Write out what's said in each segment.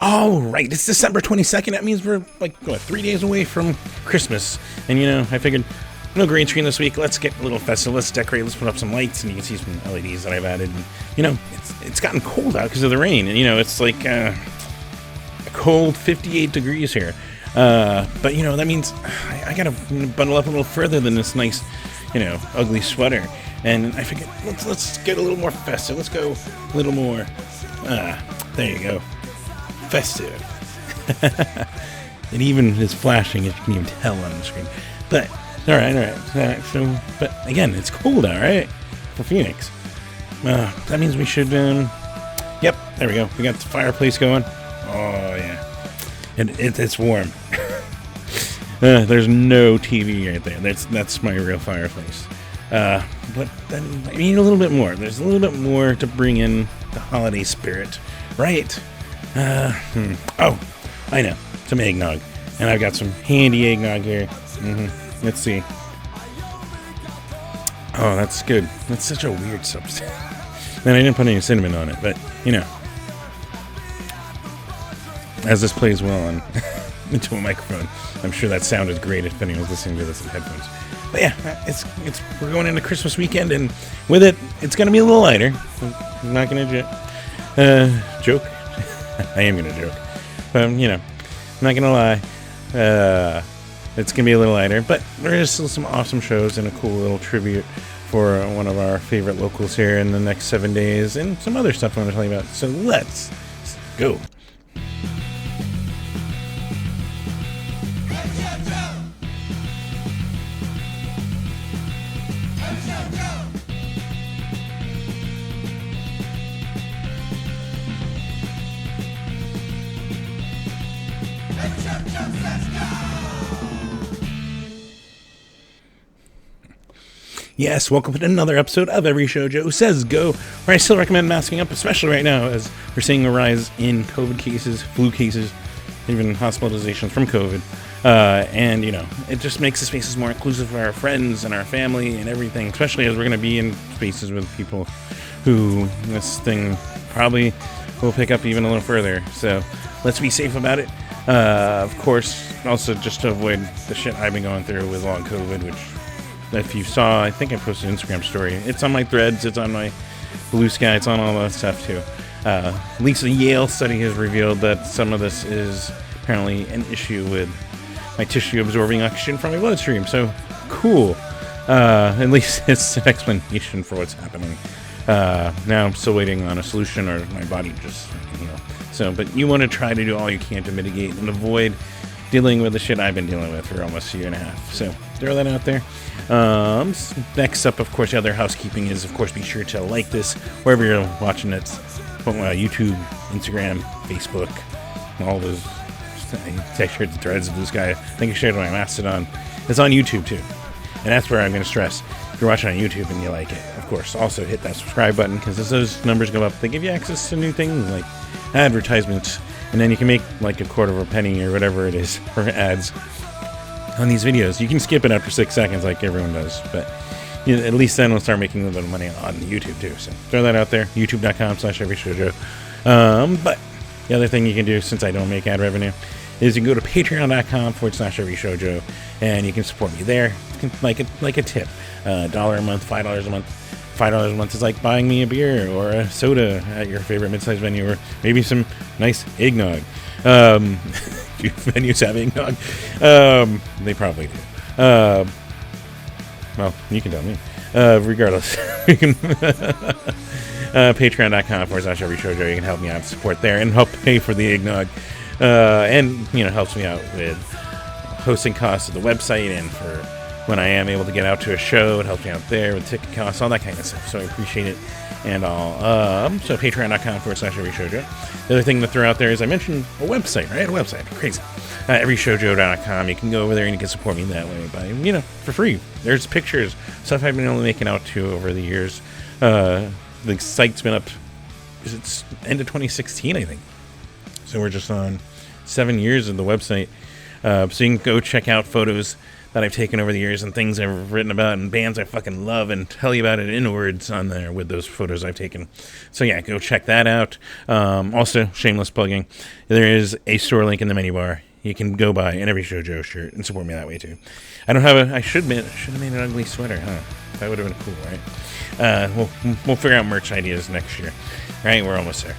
Oh, right. It's December 22nd. That means we're like, what, 3 days away from Christmas. And, I figured no green screen this week. Let's get a little festive. Let's decorate. Let's put up some lights. And you can see some LEDs that I've added. And, it's gotten cold out because of the rain. And, it's like a cold 58 degrees here. But, that means I got to bundle up a little further than this nice, ugly sweater. And I figured, let's get a little more festive. Let's go a little more. There you go. Festive. It even is flashing, if you can even tell on the screen. But, all right. So, but again, it's cold out, right? For Phoenix. That means we should, yep, there we go. We got the fireplace going. Oh, yeah. And it's warm. There's no TV right there. That's my real fireplace. But then I need a little bit more. There's a little bit more to bring in the holiday spirit, right? Oh, I know. Some eggnog. And I've got some handy eggnog here. Let's see. Oh, that's good. That's such a weird substance. And I didn't put any cinnamon on it, but, as this plays well on into a microphone, I'm sure that sound is great if anyone's listening to this in headphones. But yeah, we're going into Christmas weekend, and with it, it's going to be a little lighter. I'm not going to joke. I am going to joke. But, I'm not going to lie. It's going to be a little lighter, but there is still some awesome shows and a cool little tribute for one of our favorite locals here in the next 7 days, and some other stuff I want to tell you about. So let's go. Yes, welcome to another episode of Every Show Joe Says Go, where I still recommend masking up, especially right now as we're seeing a rise in COVID cases, flu cases, even hospitalizations from COVID. And, it just makes the spaces more inclusive for our friends and our family and everything, especially as we're going to be in spaces with people who this thing probably will pick up even a little further. So let's be safe about it. Of course, also just to avoid the shit I've been going through with long COVID, which if you saw, I think I posted an Instagram story. It's on my threads, it's on my Blue Sky, it's on all that stuff too. At least a Yale study has revealed that some of this is apparently an issue with my tissue absorbing oxygen from my bloodstream. So cool. At least it's an explanation for what's happening. Now I'm still waiting on a solution, or my body just heal. So, but you want to try to do all you can to mitigate and avoid dealing with the shit I've been dealing with for almost a year and a half. So throw that out there. Next up, of course, the other housekeeping is, of course, be sure to like this wherever you're watching it. YouTube, Instagram, Facebook, all those. I shared the threads of this guy. I think I shared it on my Mastodon. It's on YouTube too, and that's where I'm going to stress. If you're watching on YouTube and you like it, of course, also hit that subscribe button, because as those numbers go up, they give you access to new things like advertisements, and then you can make like a quarter of a penny or whatever it is for ads on these videos. You can skip it after 6 seconds like everyone does, but at least then we'll start making a little bit of money on YouTube too. So throw that out there, youtube.com/everyshowjoe. But the other thing you can do, since I don't make ad revenue, is you can go to patreon.com/everyshowjoe, and you can support me there. Like a tip, $1 a month, $5 a month. $5 a month is like buying me a beer or a soda at your favorite mid-sized venue, or maybe some nice eggnog. Do venues have eggnog? They probably do. Well, you can tell me. Regardless, you can patreon.com/everyshowjoe. You can help me out, support there, and help pay for the eggnog. And helps me out with hosting costs of the website, and for when I am able to get out to a show, it helps me out there with ticket costs, all that kind of stuff. So I appreciate it and all. So patreon.com/everyshowjoe. The other thing to throw out there is I mentioned a website, right? A website, crazy. Everyshowjoe.com. You can go over there and you can support me that way by, for free. There's pictures, stuff I've been able to make it out to over the years. The site's been up, it's end of 2016, I think. So we're just on 7 years of the website. So you can go check out photos that I've taken over the years and things I've written about and bands I fucking love and tell you about it in words on there with those photos I've taken. So yeah, go check that out. Also, shameless plugging, there is a store link in the menu bar. You can go buy an Every Show Joe shirt and support me that way too. I don't have I should have made an ugly sweater, huh? That would have been cool, right? We'll figure out merch ideas next year. Right, we're almost there.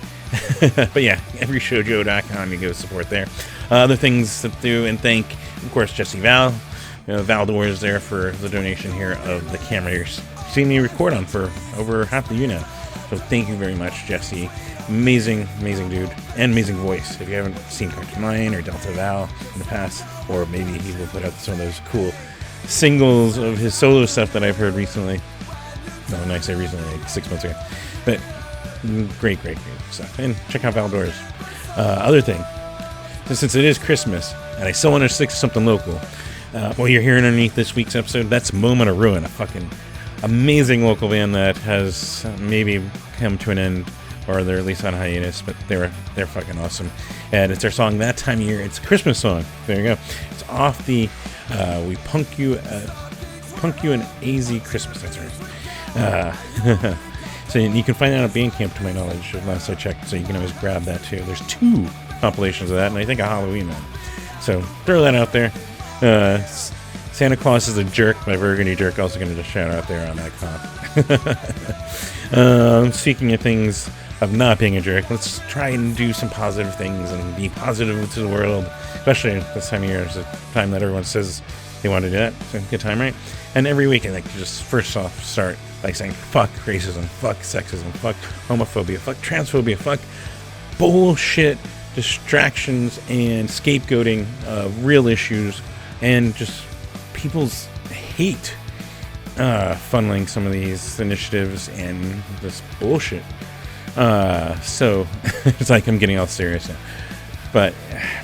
But yeah, everyshowjoe.com, you go support there. Other things to do and thank, of course, Jesse Val. Valdor is there for the donation here of the camera you're seeing me record on for over half the year now. So thank you very much, Jesse. Amazing dude, and amazing voice. If you haven't seen Cartoon Lion or Delta Val in the past, or maybe he will put out some of those cool singles of his solo stuff that I've heard recently. No, when I say recently, like 6 months ago. But great stuff. And check out Valdor's. Other thing, since it is Christmas, and I still want to stick to something local, what you're hearing underneath this week's episode, that's Moment of Ruin, a fucking amazing local band that has maybe come to an end, or they're at least on hiatus, but they're fucking awesome. And it's their song That Time of Year. It's a Christmas song. There you go. It's off the We Punk You an AZ Christmas. That's right. So you can find that on Bandcamp, to my knowledge, last I checked. So you can always grab that too. There's 2 compilations of that, and I think a Halloween one. So throw that out there. Santa Claus is a Jerk by Burgundy Jerk. Also going to just shout out there on that comp. Speaking of things of not being a jerk, let's try and do some positive things and be positive to the world, especially this time of year. It's a time that everyone says they want to do that. So good time, right? And every week I like to just first off start by saying fuck racism, fuck sexism, fuck homophobia, fuck transphobia, fuck bullshit distractions and scapegoating of real issues and just people's hate funneling some of these initiatives and this bullshit. So it's like I'm getting all serious now. But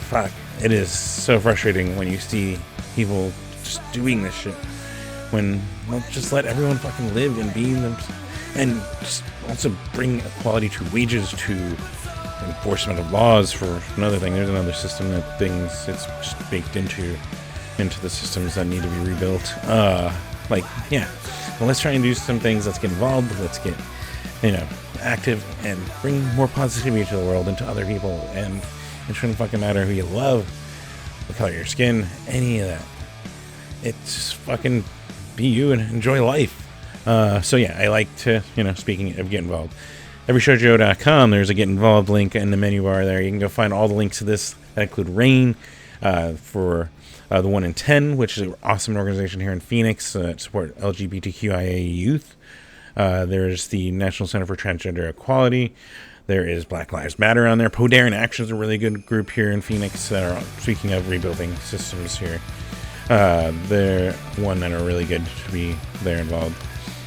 fuck, it is so frustrating when you see people just doing this shit. When just let everyone fucking live and be them, and just also bring equality to wages, to enforcement of laws for another thing. There's another system that it's just baked into the systems that need to be rebuilt. Well, let's try and do some things. Let's get involved. Let's get, active and bring more positivity to the world and to other people. And it shouldn't fucking matter who you love, the color of your skin, any of that. It's just fucking be you and enjoy life. So yeah, I like to, speaking of get involved, everyshowjoe.com, there's a get involved link in the menu bar there. You can go find all the links to this that include RAIN for the 1 in 10, which is an awesome organization here in Phoenix that support LGBTQIA youth. There's the National Center for Transgender Equality. There is Black Lives Matter on there. Podare in Action is a really good group here in Phoenix that are, speaking of rebuilding systems here, they're one that are really good to be there involved.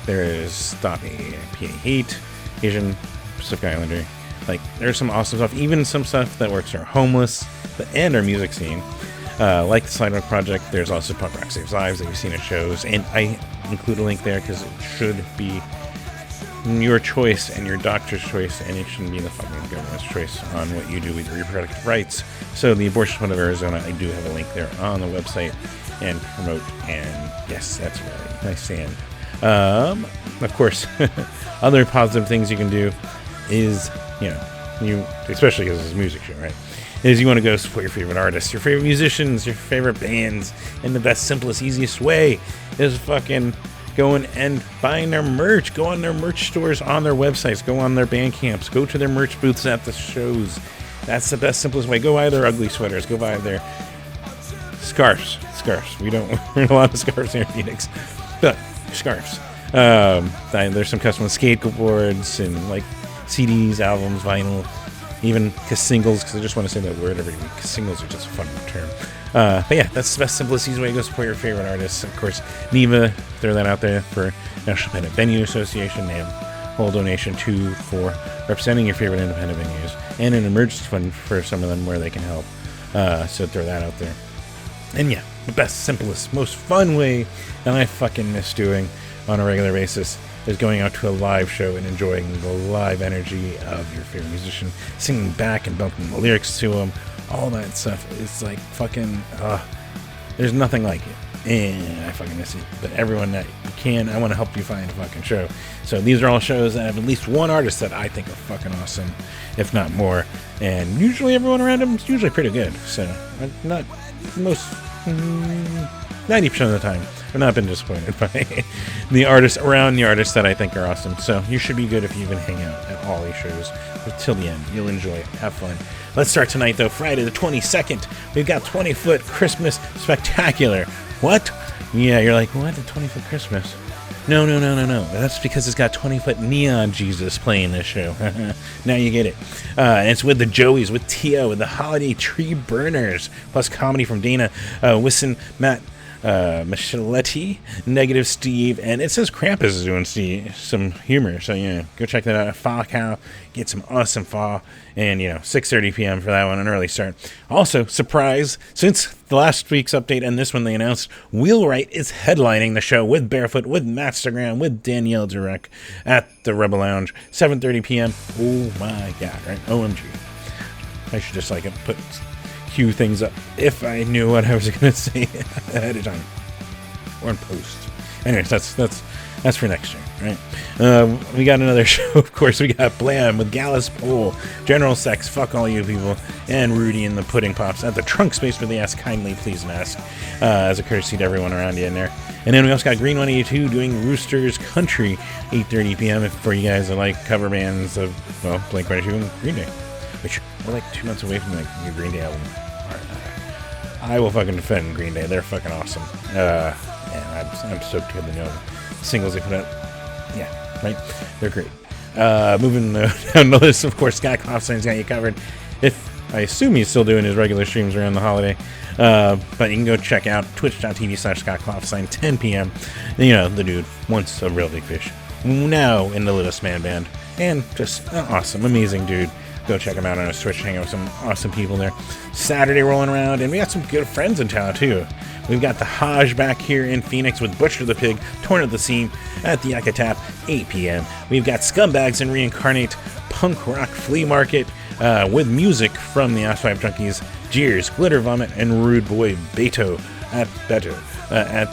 There is Stop PA Hate, Asian Pacific Islander. Like, there's some awesome stuff, even some stuff that works for homeless and our music scene. Like the Sidewalk Project, there's also Punk Rock Saves Lives that you've seen at shows, and I include a link there because it should be your choice and your doctor's choice, and it shouldn't be the fucking government's choice on what you do with your reproductive rights. So the Abortion Fund of Arizona, I do have a link there on the website and promote, and yes, that's right, I stand. Of course, other positive things you can do is, you, especially because it's a music show, right, is you want to go support your favorite artists, your favorite musicians, your favorite bands, and the best, simplest, easiest way is fucking going and buying their merch. Go on their merch stores, on their websites, go on their band camps, go to their merch booths at the shows. That's the best, simplest way. Go buy their ugly sweaters, go buy their scarves. We don't wear a lot of scarves here in Phoenix, but scarves. There's some custom skateboards and like CDs, albums, vinyl, even singles, because I just want to say that word every week. Singles are just a fun term. But yeah, that's the best, simplest, easy way to go support your favorite artists. Of course, NEVA, throw that out there for National Independent Venue Association. They have a whole donation too for representing your favorite independent venues, and an emergency fund for some of them where they can help. So throw that out there. And yeah, the best, simplest, most fun way that I fucking miss doing on a regular basis is going out to a live show and enjoying the live energy of your favorite musician, singing back and bumping the lyrics to them. All that stuff is like fucking, there's nothing like it. and I fucking miss it. But everyone that can, I want to help you find a fucking show. So these are all shows that have at least one artist that I think are fucking awesome, if not more. And usually everyone around them is usually pretty good. So not most 90% of the time, I've not been disappointed by the artists around the artists that I think are awesome. So you should be good if you can hang out at all these shows till the end. You'll enjoy it. Have fun. Let's start tonight, though. Friday the 22nd. We've got 20-foot Christmas Spectacular. What? Yeah, you're like, what? A 20-foot Christmas? No. That's because it's got 20-foot neon Jesus playing this show. Now you get it. And it's with the Joeys, with Tio, with the Holiday Tree Burners, plus comedy from Dana Wisson, Matt Micheletti, Negative Steve, and it says Krampus is doing some humor. So yeah, go check that out. Fa Cow, get some awesome fa, and 6:30 p.m. for that one, an early start. Also, surprise! Since the last week's update and this one, they announced Wheelwright is headlining the show with Barefoot, with Mattstagram, with Danielle Durek at the Rebel Lounge, 7:30 p.m. Oh my god! Right? OMG! I should just put cue things up if I knew what I was going to say ahead of time or in post. Anyways, that's for next year, right? We got another show, of course. We got Blam with Gallus Pole, General Sex, Fuck All You People, and Rudy and the Pudding Pops at the Trunk Space, where they ask kindly, please and ask, as a courtesy to everyone around you in there. And then we also got Green 182 doing Roosters Country, 8:30 p.m. for you guys that like cover bands of, Blink-182 and Green Day, which we're like 2 months away from the new Green Day album. I will fucking defend Green Day. They're fucking awesome. And I'm stoked to know the singles they put out. Yeah, right? They're great. Moving down the list, of course, Scott Klopstein's got you covered. I assume he's still doing his regular streams around the holiday. But you can go check out twitch.tv/Scott Klopstein, 10 p.m. The dude, once a real big fish, now in the Littlest Man Band. And just an awesome, amazing dude. Go check him out on his Twitch, hang out with some awesome people there. Saturday rolling around, and we got some good friends in town too. We've got the Hajj back here in Phoenix with Butcher the Pig, Torn at the Seam at the Yucca Tap, 8 p.m. We've got Scumbags and Reincarnate Punk Rock Flea Market with music from the Ass Five Junkies, Jeers, Glitter Vomit, and Rude Boy Beto at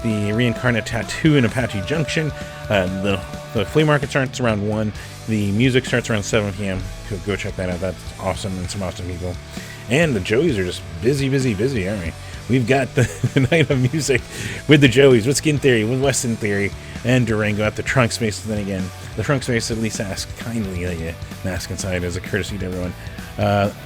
the Reincarnate Tattoo in Apache Junction. The flea market starts around 1. The music starts around 7 p.m. Go check that out. That's awesome, and some awesome people. And the Joeys are just busy, aren't we? We've got the night of music with the Joeys, with Skin Theory, with Weston Theory, and Durango at the Trunk Space. And then again, the Trunk Space at least asks kindly that you mask inside as a courtesy to everyone.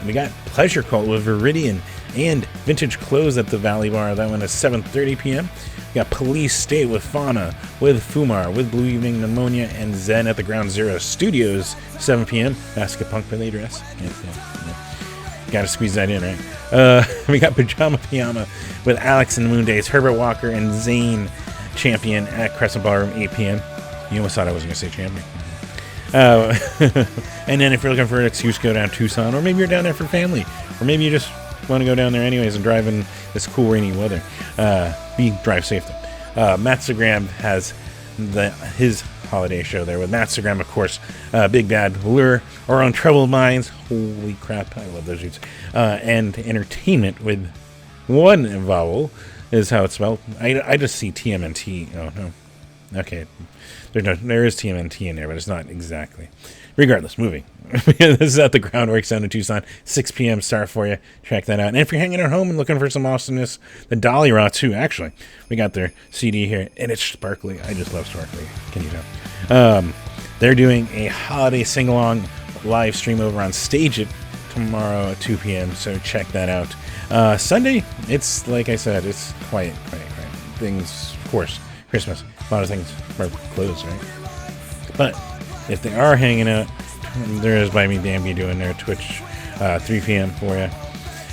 We got Pleasure Cult with Viridian and Vintage Clothes at the Valley Bar. That one is 7:30 p.m. We got Police State with Fauna, with Fumar, with Blue Evening Pneumonia, and Zen at the Ground Zero Studios, 7 p.m. Basket Punk by the dress. Yeah. Gotta squeeze that in, right? We got Pajama Pajama with Alex and the Moon Days, Herbert Walker, and Zane Champion at Crescent Ballroom, 8 p.m. You almost thought I wasn't going to say Champion. And then if you're looking for an excuse, go down to Tucson, or maybe you're down there for family, or maybe you just want to go down there anyways and drive in this cool rainy weather. Drive safe though. Mattstagram has his holiday show there with Mattstagram, of course, Big Bad Lure, Our Own Troubled Minds, holy crap, I love those dudes, and Entertainment with one vowel is how it's spelled. I just see TMNT. Oh no, okay, there is TMNT in there, but it's not exactly. Regardless, moving. This is at the Groundworks down in Tucson, 6 p.m. start for you. Check that out. And if you're hanging at home and looking for some awesomeness, the Dolly Raw too, actually. We got their CD here, and it's sparkly. I just love sparkly. Can you tell? They're doing a holiday sing-along live stream over on Stage It tomorrow at 2 p.m., so check that out. Sunday, it's, like I said, it's quiet. Things, of course, Christmas, a lot of things are closed, right? But if they are hanging out, there is By Me Bambi doing their Twitch 3 p.m. for you.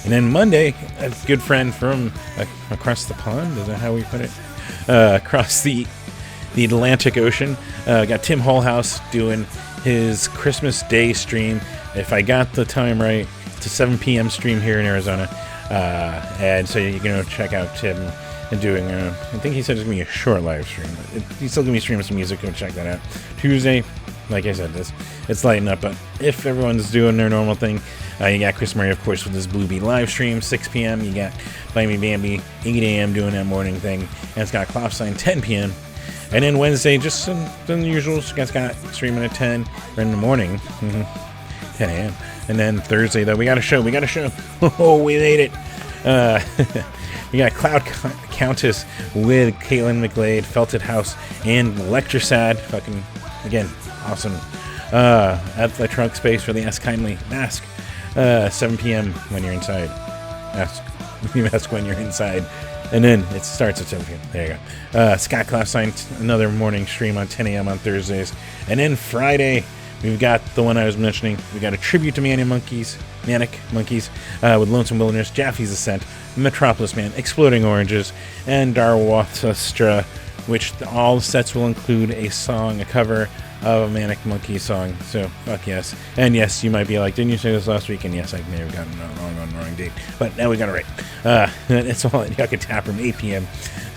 And then Monday, a good friend from across the pond, is that how we put it? Across the Atlantic Ocean, got Tim Holhouse doing his Christmas Day stream. If I got the time right, it's a 7 p.m. stream here in Arizona. And so you can check out Tim and doing, I think he said it's going to be a short live stream. He's still going to be streaming some music, go check that out. Tuesday, like I said, it's lighting up, but if everyone's doing their normal thing, You got Chris Murray, of course, with his Blue Beat live stream, 6 p.m. You got Blamey Bambi, 8 a.m. doing that morning thing. And it's got Klopstein, 10 p.m. And then Wednesday, just the usual. So it's got streaming at 10 or in the morning, 10 a.m. And then Thursday, though, we got a show. Oh, we made it. We got Cloud Countess with Caitlin McGlade, Felted House, and Electrosad. Fucking, again, awesome. At the trunk space for the Ask Kindly Mask. 7 p.m. when you're inside. Ask when you're inside. And then it starts at 7 p.m. There you go. Scott Klopstein, another morning stream on 10 a.m. on Thursdays. And then Friday, we've got the one I was mentioning. We got a tribute to Manic Monkeys, with Lonesome Wilderness, Jaffe's Ascent, Metropolis Man, Exploding Oranges, and Darwathastra, which all sets will include a cover of a Manic Monkey song. So, fuck yes. And yes, you might be like, didn't you say this last week? And yes, I may have gotten it wrong on the wrong date. But now we got it right. It's all at Yucca Tap Room, 8 p.m.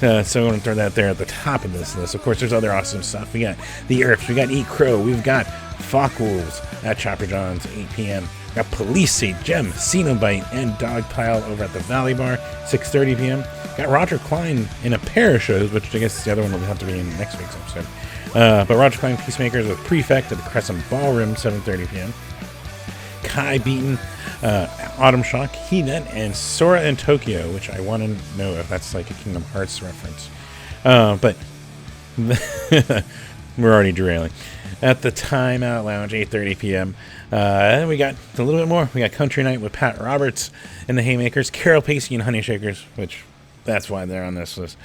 So I'm going to throw that there at the top of this list. Of course, there's other awesome stuff. We got The Earps, we got Eat Crow, we've got Fockwolves at Chopper John's, 8 p.m. We got Police Seed, Gem, Cenobite, and Dogpile over at the Valley Bar, 6:30 p.m. Got Roger Klein in a pair of shows, which I guess the other one will have to be in next week's episode. But Roger Klein Peacemakers with Prefect at the Crescent Ballroom, 7:30 p.m. Kai Beaton, Autumn Shock, Heatnet, and Sora in Tokyo, which I want to know if that's like a Kingdom Hearts reference. But we're already derailing. At the Time Out Lounge, 8:30 p.m. And we got a little bit more. We got Country Night with Pat Roberts and the Haymakers, Carol Pacey and Honey Shakers, which that's why they're on this list,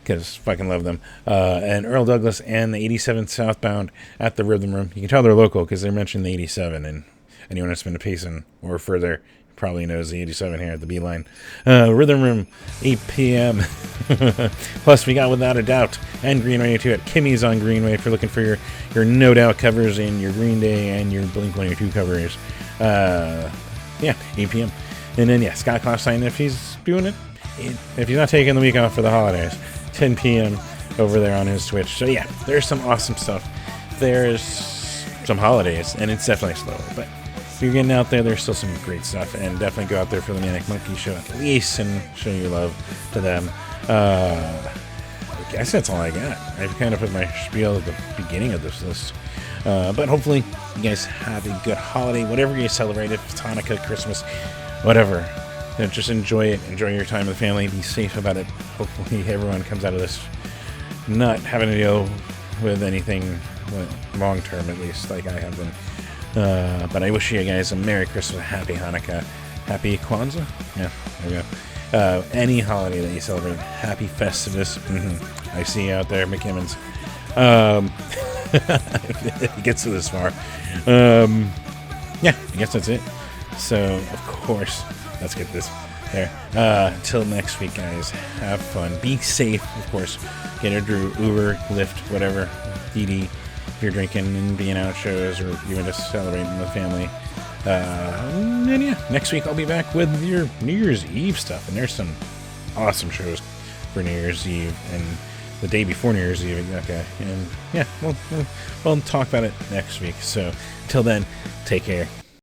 because fucking love them. And Earl Douglas and the 87 Southbound at the Rhythm Room. You can tell they're local because they're mentioning the 87, and anyone that's been to Payson or further probably knows the 87 here at the Beeline. Rhythm Room, 8 p.m. Plus, we got Without a Doubt and Greenway 2 at Kimmy's on Greenway if you're looking for your No Doubt covers and your Green Day and your Blink-182 covers. 8 p.m. And then, Scott Klopstein, if he's doing it, if he's not taking the week off for the holidays, 10 p.m. over there on his Twitch. So, there's some awesome stuff. There's some holidays, and it's definitely slower, but if you're getting out there's still some great stuff, and definitely go out there for the Manic Monkey show at least and show your love to them. I guess that's all I got. I've kind of put my spiel at the beginning of this list. But hopefully you guys have a good holiday, whatever you celebrate, if it's Hanukkah, Christmas, whatever. Just enjoy it. Enjoy your time with family. Be safe about it. Hopefully everyone comes out of this not having to deal with anything long term, at least, like I have been. But I wish you guys a Merry Christmas, a Happy Hanukkah, Happy Kwanzaa. Yeah, there we go. Any holiday that you celebrate, Happy Festivus. I see you out there, McKimmons. If it gets to this far. I guess that's it. So, of course, let's get this there. Till next week, guys, have fun. Be safe, of course. Get a Uber, Lyft, whatever, DD. If you're drinking and being out shows or even just celebrating with family. And next week I'll be back with your New Year's Eve stuff. And there's some awesome shows for New Year's Eve and the day before New Year's Eve. Okay. And we'll talk about it next week. So till then, take care.